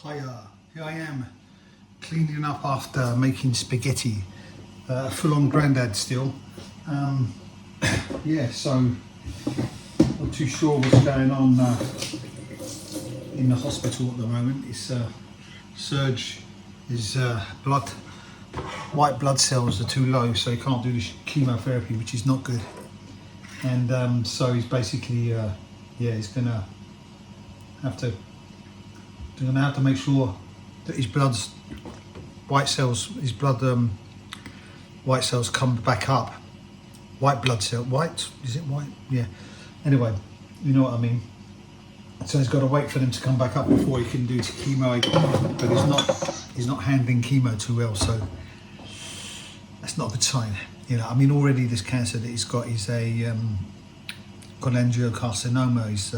Hi, here I am cleaning up after making spaghetti, full-on Grandad still. Yeah, so not too sure what's going on in the hospital at the moment. It's surge, his white blood cells are too low, so he can't do the chemotherapy, which is not good. And so he's basically, yeah, he's gonna have to make sure that his white cells come back up. White blood cell, white, is it white? Yeah. Anyway, you know what I mean. So he's got to wait for them to come back up before he can do chemo. But he's not handling chemo too well, so that's not a good sign. You know, I mean, already this cancer that he's got is a cholangiocarcinoma. Is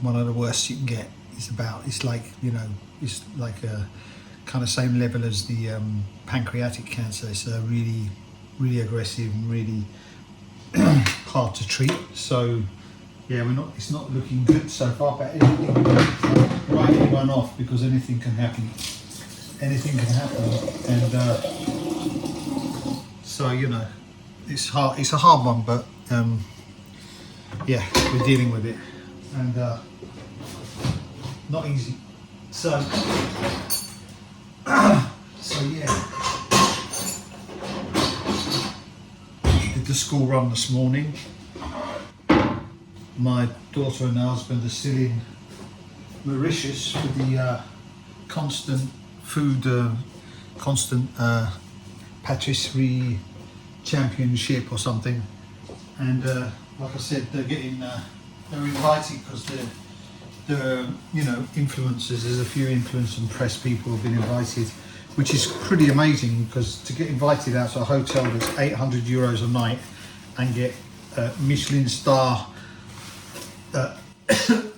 one of the worst you can get. It's like, you know, it's like a kind of same level as the pancreatic cancer. It's really, really aggressive and really hard to treat. So yeah, it's not looking good so far, but anything can write anyone off, because anything can happen. Anything can happen. And so, you know, it's hard. It's a hard one, but yeah, we're dealing with it. And not easy. So yeah, did the school run this morning. My daughter and her husband are still in Mauritius for the constant patisserie championship or something. And like I said, they're invited because the you know, influencers, there's a few influence and press people have been invited, which is pretty amazing, because to get invited out to a hotel that's €800 a night and get Michelin star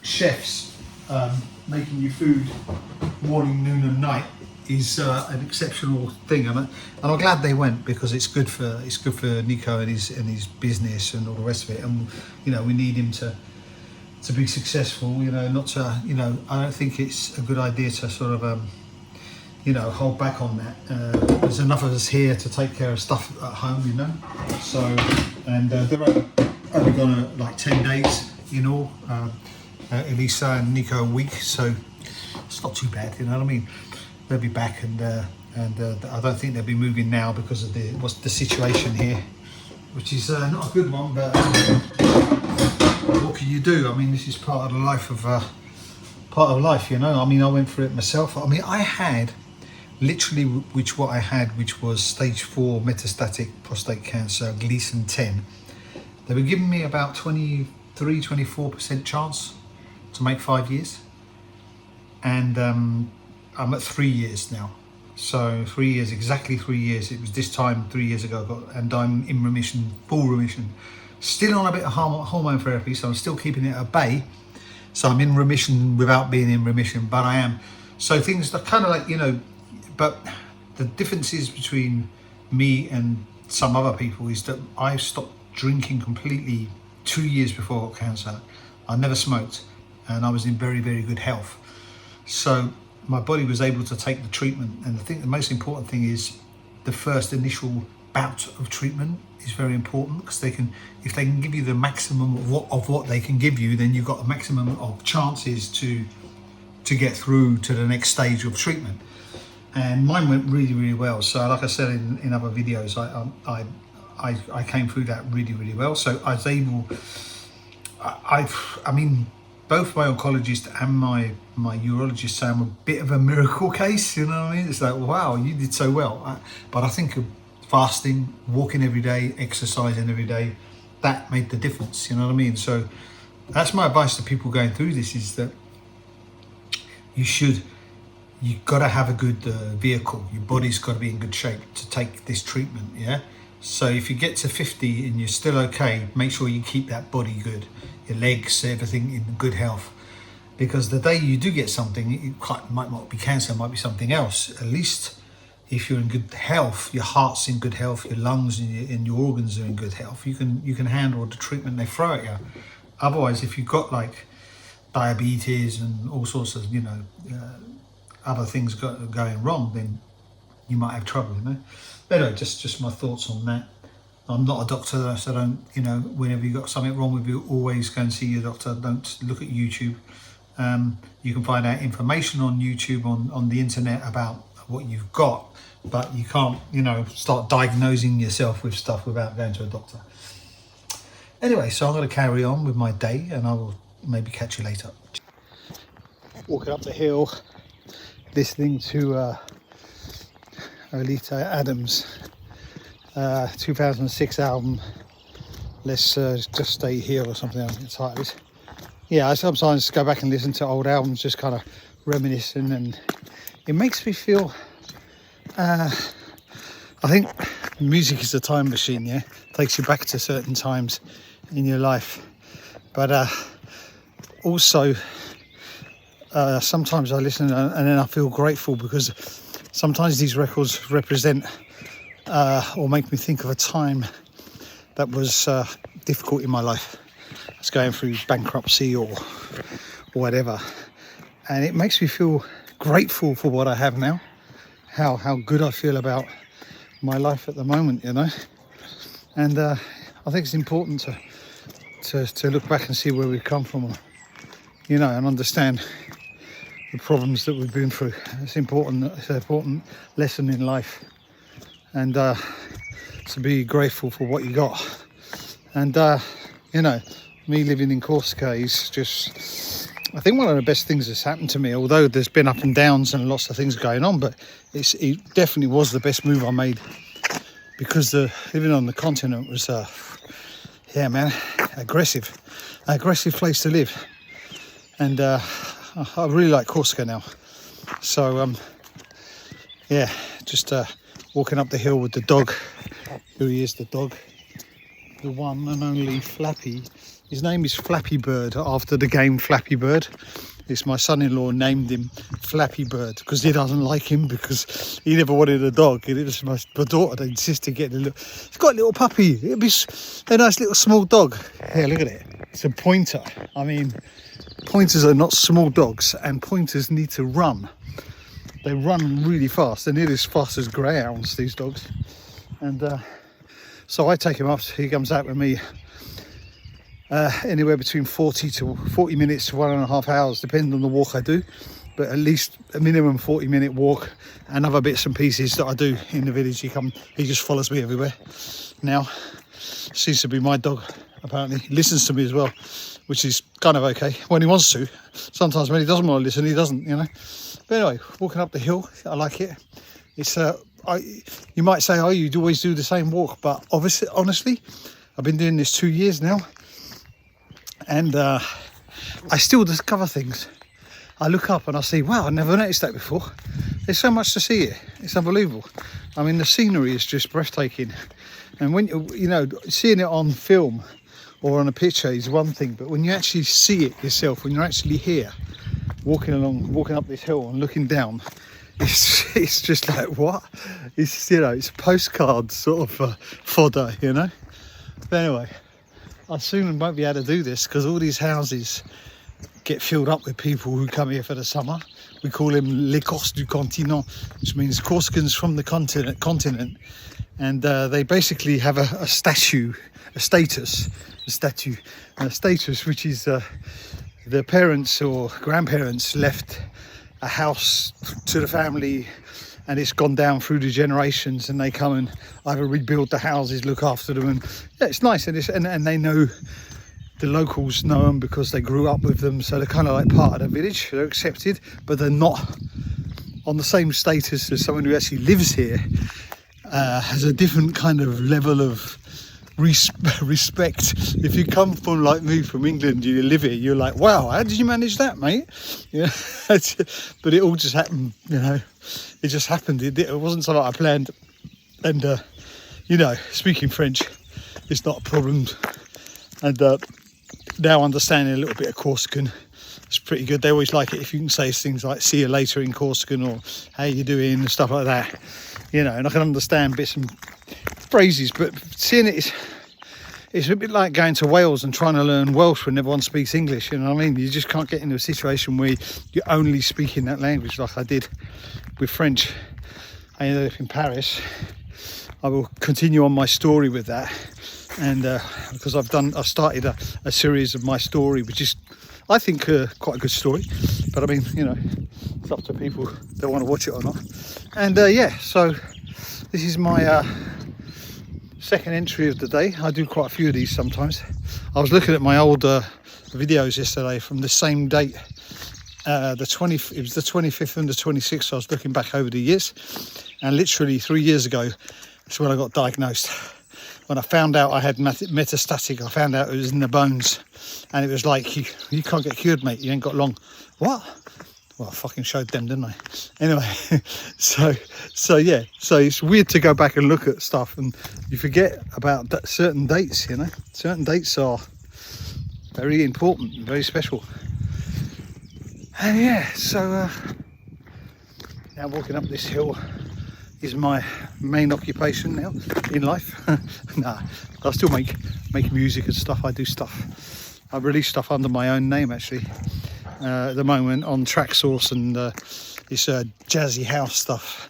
chefs making you food morning, noon and night is an exceptional thing, and I'm glad they went, because it's good for Nico and his business and all the rest of it. And you know, we need him to be successful, you know, not to, you know, I don't think it's a good idea to sort of, you know, hold back on that. There's enough of us here to take care of stuff at home, you know. So, and they're only gone like 10 days in all, Elisa and Nico a week, so it's not too bad, you know what I mean. They'll be back, and I don't think they'll be moving now because of the situation here, which is not a good one, but what can you do? I mean, this is part of the life, you know. I mean, I went through it myself. I mean, I had literally, which was stage 4 metastatic prostate cancer, Gleason 10. They were giving me about 24% chance to make 5 years, and I'm at 3 years now. So 3 years, exactly 3 years. It was this time 3 years ago, and I'm in remission, full remission. Still on a bit of hormone therapy, so I'm still keeping it at bay. So I'm in remission without being in remission, but I am. So things are kind of like, you know, but the differences between me and some other people is that I stopped drinking completely 2 years before I got cancer. I never smoked, and I was in very, very good health. So my body was able to take the treatment, and I think the most important thing is the first initial bout of treatment is very important, because if they can give you the maximum of what they can give you, then you've got a maximum of chances to get through to the next stage of treatment. And mine went really, really well. So like I said in other videos, I came through that really, really well. So I was able, I mean, both my oncologist and my urologist say I'm a bit of a miracle case, you know what I mean? It's like, wow, you did so well. But I think fasting, walking every day, exercising every day, that made the difference, you know what I mean? So that's my advice to people going through this, is that you've got to have a good vehicle. Your body's got to be in good shape to take this treatment, yeah? So if you get to 50 and you're still okay, make sure you keep that body good, your legs, everything in good health. Because the day you do get something, it might not be cancer, it might be something else. At least if you're in good health, your heart's in good health, your lungs and your organs are in good health, you can handle the treatment they throw at you. Otherwise, if you've got like diabetes and all sorts of, you know, other things going wrong, then you might have trouble, you know. But anyway, just my thoughts on that. I'm not a doctor, so don't, you know, whenever you've got something wrong with you, always go and see your doctor. Don't look at YouTube. You can find out information on YouTube, on the internet about what you've got, but you can't, you know, start diagnosing yourself with stuff without going to a doctor. Anyway, so I'm going to carry on with my day, and I will maybe catch you later. Walking up the hill, listening to Oleta Adams' 2006 album, Let's Just Stay Here or something, I think the title is. Yeah, I sometimes go back and listen to old albums, just kind of reminiscing, and it makes me feel, I think music is a time machine, yeah? Takes you back to certain times in your life. But also, sometimes I listen and then I feel grateful, because sometimes these records represent or make me think of a time that was difficult in my life. It's going through bankruptcy or whatever, and it makes me feel grateful for what I have now, how good I feel about my life at the moment, you know. And I think it's important to look back and see where we've come from, you know, and understand the problems that we've been through. It's important. It's an important lesson in life, and to be grateful for what you got. And you know, me living in Corsica is just, I think, one of the best things that's happened to me, although there's been up and downs and lots of things going on, but it definitely was the best move I made, because living on the continent was yeah, man, aggressive place to live. And I really like Corsica now. So yeah, just walking up the hill with the dog. Here he is, the dog, the one and only Flappy. His name is Flappy Bird, after the game Flappy Bird. It's my son-in-law named him Flappy Bird because he doesn't like him, because he never wanted a dog. And it was my daughter that insisted getting a little. It's got a little puppy. It'd be a nice little small dog. Yeah, look at it. It's a pointer. I mean, pointers are not small dogs, and pointers need to run. They run really fast. They're nearly as fast as greyhounds, these dogs. And so I take him up. He comes out with me anywhere between 40 minutes to 1.5 hours, depending on the walk I do. But at least a minimum 40-minute walk, and other bits and pieces that I do in the village. He just follows me everywhere now. Seems to be my dog, apparently. He listens to me as well, which is kind of okay when he wants to. Sometimes when he doesn't want to listen, he doesn't, you know. But anyway, walking up the hill, I like it. It's you might say, oh, you always do the same walk, but obviously, honestly, I've been doing this 2 years now, and I still discover things. I look up and I see, wow, I never noticed that before. There's so much to see here. It's unbelievable. I mean, the scenery is just breathtaking. And when you know, seeing it on film or on a picture is one thing, but when you actually see it yourself, when you're actually here, walking up this hill and looking down, it's just like, what? It's, you know, it's postcard sort of fodder, you know. But anyway, I soon won't be able to do this because all these houses get filled up with people who come here for the summer. We call them les Corses du continent, which means Corsicans from the continent. And they basically have a status, which is the parents or grandparents left a house to the family, and it's gone down through the generations, and they come and either rebuild the houses, look after them, and yeah, it's nice. And they know, the locals know them because they grew up with them, so they're kind of like part of the village. They're accepted, but they're not on the same status as someone who actually lives here. Has a different kind of level of respect. If you come from, like me, from England, you live here, you're like, wow, how did you manage that, mate? Yeah. But it all just happened, you know. It just happened. It wasn't something I planned. And you know, speaking French, it's not a problem. And now understanding a little bit of Corsican, it's pretty good. They always like it if you can say things like "see you later" in Corsican, or "how you doing" and stuff like that. You know, and I can understand bits and phrases, but seeing it it's a bit like going to Wales and trying to learn Welsh when everyone speaks English, you know what I mean? You just can't get into a situation where you're only speaking that language like I did with French. I ended up in Paris. I will continue on my story with that, and because I've started a series of my story, which is, I think, quite a good story, but I mean, you know, it's up to people that want to watch it or not. And yeah, so this is my second entry of the day. I do quite a few of these sometimes. I was looking at my old videos yesterday from the same date, it was the 25th and the 26th. So I was looking back over the years, and literally 3 years ago, that's when I got diagnosed. When I found out I had metastatic, I found out it was in the bones, and it was like, you can't get cured, mate. You ain't got long. What? Well, I fucking showed them, didn't I? Anyway, so yeah, so it's weird to go back and look at stuff, and you forget about certain dates, you know. Certain dates are very important and very special. And yeah, so now walking up this hill is my main occupation now in life. Nah, I still make music and stuff. I do stuff. I release stuff under my own name, actually. At the moment on Tracksource, and it's jazzy house stuff,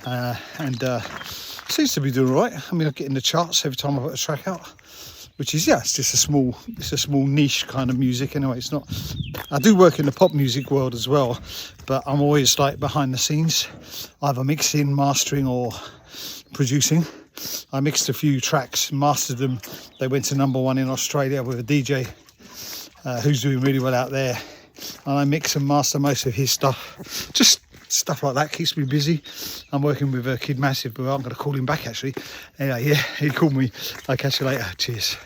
and seems to be doing all right. I mean, I get in the charts every time I put a track out, which is, yeah, it's just a small niche kind of music anyway. It's not, I do work in the pop music world as well, but I'm always like behind the scenes, either mixing, mastering, or producing. I mixed a few tracks, mastered them. They went to #1 in Australia with a DJ who's doing really well out there. And I mix and master most of his stuff. Just stuff like that keeps me busy. I'm working with Kid Massive, but I'm going to call him back actually. Anyway, yeah, he called me. I'll catch you later. Cheers.